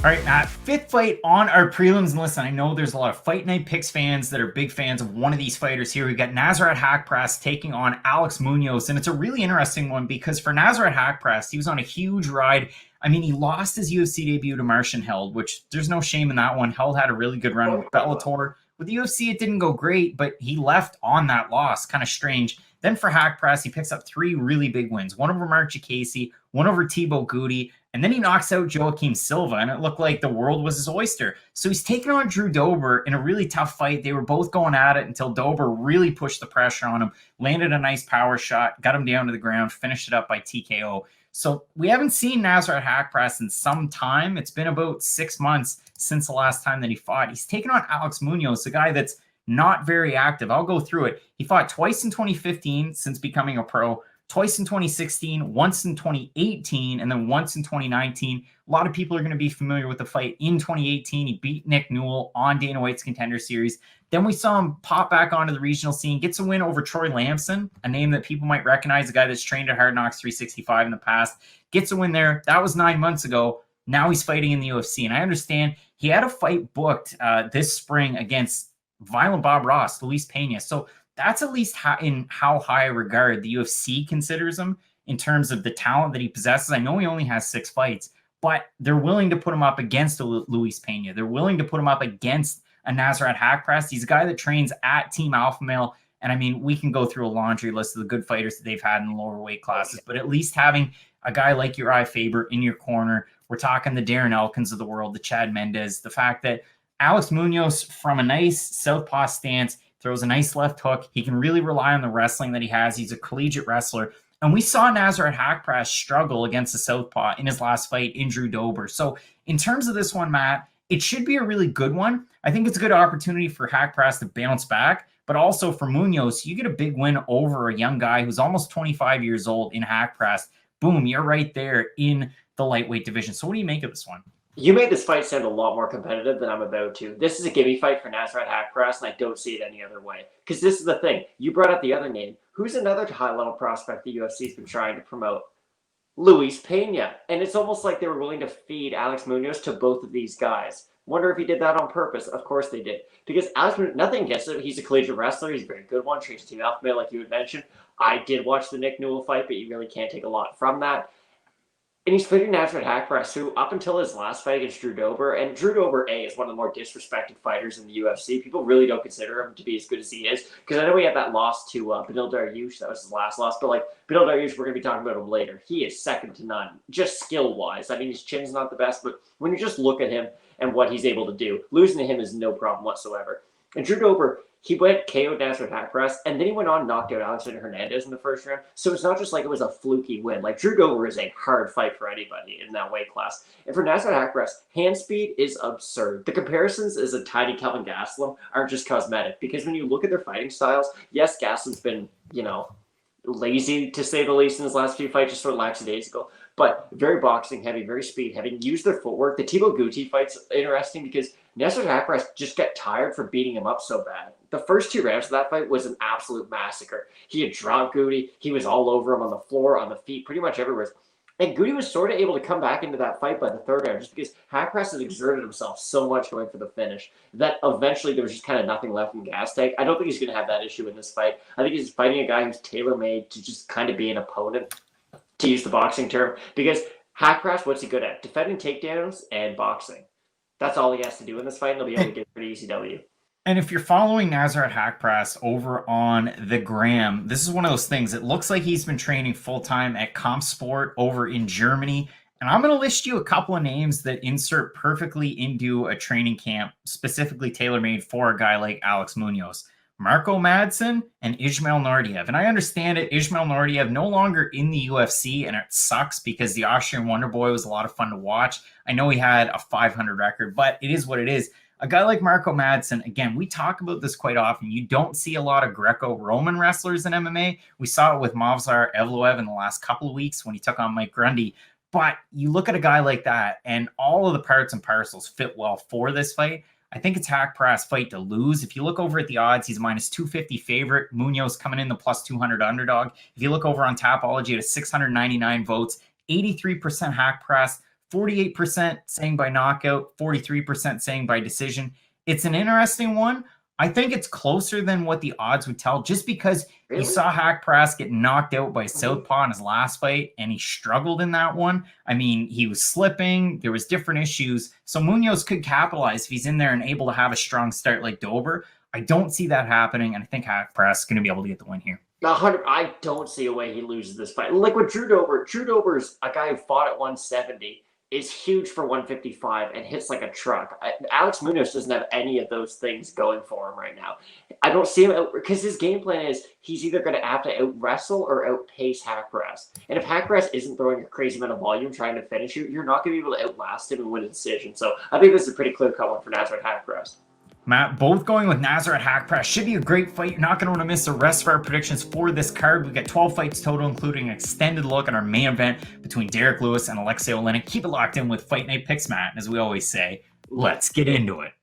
All right, Matt, fifth fight on our prelims. And listen, I know there's a lot of Fight Night Picks fans that are big fans of one of these fighters here. We've got Nasrat Haqparast taking on Alex Munoz. And it's a really interesting one because for Nasrat Haqparast, he was on a huge ride. I mean, he lost his UFC debut to Martian Held, which there's no shame in that one. Held had a really good run with Bellator. With the UFC, it didn't go great, but he left on that loss. Kind of strange. Then for Haqparast, he picks up three really big wins. One over Mark Casey, one over Thibaut Gouti, and then he knocks out Joaquim Silva, and it looked like the world was his oyster. So he's taking on Drew Dober in a really tough fight. They were both going at it until Dober really pushed the pressure on him, landed a nice power shot, got him down to the ground, finished it up by TKO. So we haven't seen Nasrat Haqparast in some time. It's been about 6 months since the last time that he fought. He's taken on Alex Munoz, a guy that's not very active. I'll go through it. He fought twice in 2015 since becoming a pro, twice in 2016, once in 2018, and then once in 2019. A lot of people are going to be familiar with the fight in 2018. He beat Nick Newell on Dana White's Contender Series. Then we saw him pop back onto the regional scene, gets a win over Troy Lamson, a name that people might recognize, a guy that's trained at Hard Knocks 365 in the past. Gets a win there. That was 9 months ago. Now he's fighting in the UFC. And I understand he had a fight booked this spring against Violent Bob Ross, Luis Pena. So that's at least in how high a regard the UFC considers him in terms of the talent that he possesses. I know he only has 6 fights, but they're willing to put him up against a Luis Pena. They're willing to put him up against a Nasrat Haqparast. He's a guy that trains at Team Alpha Male. And I mean, we can go through a laundry list of the good fighters that they've had in the lower weight classes, but at least having a guy like Uriah Faber in your corner, we're talking the Darren Elkins of the world, the Chad Mendes, the fact that Alex Munoz, from a nice southpaw stance, throws a nice left hook. He can really rely on the wrestling that he has. He's a collegiate wrestler. And we saw Nasrat Haqparast struggle against the southpaw in his last fight in Drew Dober. So in terms of this one, Matt, it should be a really good one. I think it's a good opportunity for Haqparast to bounce back, but also for Munoz, you get a big win over a young guy who's almost 25 years old in Haqparast. Boom, you're right there in the lightweight division. So what do you make of this one? You made this fight sound a lot more competitive than I'm about to. This is a gimme fight for Nasrat Haqparast, and I don't see it any other way. Because this is the thing. You brought up the other name. Who's another high-level prospect the UFC's been trying to promote? Luis Pena. And it's almost like they were willing to feed Alex Munoz to both of these guys. Wonder if he did that on purpose. Of course they did. Because Alex Munoz, nothing against him. He's a collegiate wrestler. He's a very good one. Trains Team Alpha Male, like you had mentioned. I did watch the Nick Newell fight, but you really can't take a lot from that. And he's fighting Nasrat Haqparast, who up until his last fight against Drew Dober, and Drew Dober, is one of the more disrespected fighters in the UFC. People really don't consider him to be as good as he is. Because I know he had that loss to Beneil Dariush. That was his last loss. But like Beneil Dariush, we're going to be talking about him later. He is second to none, just skill-wise. I mean, his chin's not the best, but when you just look at him and what he's able to do, losing to him is no problem whatsoever. And Drew Dober, he went KO'd Nasrat Haqparast, and then he went on and knocked out Alexander Hernandez in the first round. So it's not just like it was a fluky win. Like, Drew Dober is a hard fight for anybody in that weight class. And for Nasrat Haqparast, hand speed is absurd. The comparisons as a tiny Kelvin Gastelum aren't just cosmetic, because when you look at their fighting styles, yes, Gastelum's been, lazy to say the least in his last few fights, just sort of lackadaisical, but very boxing heavy, very speed heavy. Use their footwork. The Thibaut Gouti fight's interesting because Nasrat Haqparast just got tired for beating him up so bad. The first 2 rounds of that fight was an absolute massacre. He had dropped Gouti. He was all over him on the floor, on the feet, pretty much everywhere. And Gouti was sort of able to come back into that fight by the 3rd round just because Haqparast has exerted himself so much going for the finish that eventually there was just kind of nothing left in the gas tank. I don't think he's going to have that issue in this fight. I think he's fighting a guy who's tailor-made to just kind of be an opponent, to use the boxing term, because Haqparast, what's he good at? Defending takedowns and boxing. That's all he has to do in this fight, and he'll be able to get a pretty easy W. And if you're following Nasrat Haqparast over on the gram, this is one of those things. It looks like he's been training full-time at CompSport over in Germany. And I'm going to list you a couple of names that insert perfectly into a training camp, specifically tailor-made for a guy like Alex Munoz. Marco Madsen and Ismail Nardiev. And I understand it. Ismail Nardiev no longer in the UFC, and it sucks because the Austrian Wonder Boy was a lot of fun to watch. I know he had a 500 record, but it is what it is. A guy like Marco Madsen, again, we talk about this quite often. You don't see a lot of Greco-Roman wrestlers in MMA. We saw it with Movsar Evloev in the last couple of weeks when he took on Mike Grundy. But you look at a guy like that, and all of the parts and parcels fit well for this fight. I think it's Haqparast's fight to lose. If you look over at the odds, he's minus 250 favorite. Munoz coming in the plus 200 underdog. If you look over on Tapology at a 699 votes, 83% Haqparast, 48% saying by knockout, 43% saying by decision. It's an interesting one. I think it's closer than what the odds would tell, just because you saw Haqparast get knocked out by Southpaw in his last fight, and he struggled in that one. I mean, he was slipping. There was different issues. So Munoz could capitalize if he's in there and able to have a strong start like Dober. I don't see that happening, and I think Haqparast is going to be able to get the win here. I don't see a way he loses this fight. Like with Drew Dober's a guy who fought at 170, is huge for 155 and hits like a truck. Alex Munoz doesn't have any of those things going for him right now. I don't see him because his game plan is he's either going to have to out wrestle or outpace Haqparast. And if Haqparast isn't throwing a crazy amount of volume trying to finish you, you're not going to be able to outlast him and win a decision. So I think this is a pretty clear-cut one for Nasrat Haqparast. Matt, both going with Nasrat Haqparast. Should be a great fight. You're not going to want to miss the rest of our predictions for this card. We've got 12 fights total, including an extended look at our main event between Derek Lewis and Alexei Oleinik. Keep it locked in with Fight Night Picks, Matt. As we always say, let's get into it.